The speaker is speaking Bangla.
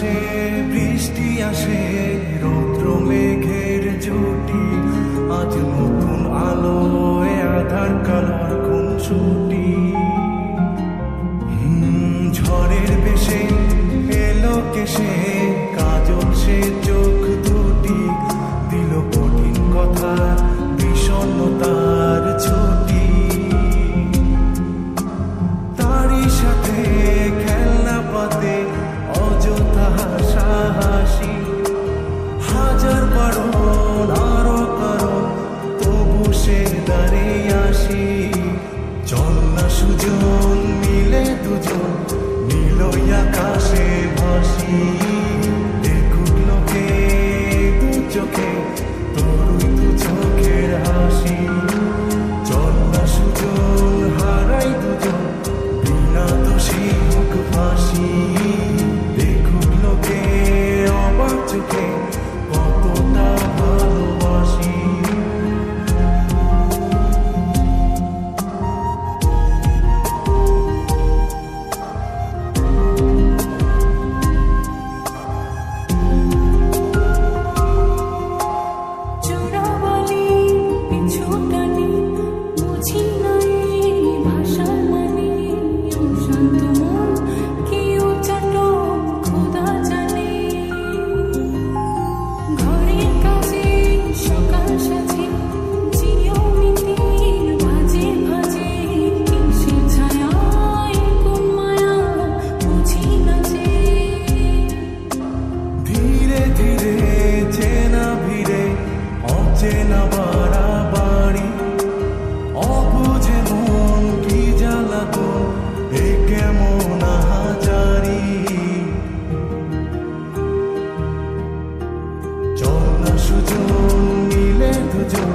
আসে বৃষ্টি আসে রৌদ্র মেঘের জুটি, আজ নতুন আলোয় আধার কালার খুনসুটি। ঝড়ের বেশে এলো কেসে কাজল সে চোখ দুটি, দিল কঠিন কথা বিষণ্ণতার ছুটি। তারই সাথে খেলনা পাতে অযথা হাসাহাসি, হাজার বারণ আরো কারণ তবু সে দাঁড়িয়ে আসি। চল না সুজন মিলে দুজন নীলই আকাশে ভাসি, দেখুক লোকে দু চোখে তোরই দু চোখের হাসি। চল না সুজন হারাই দুজন বিনা দোষী হোক ফাঁসি, দেখুক লোকে অবাক চোখে কতটা ভালোবাসি। চেনা বাড়াবাড়ি অবুঝে মন কি জ্বালাতো এ কেমন আহাজারি। চল না সুজন মিলে দুজন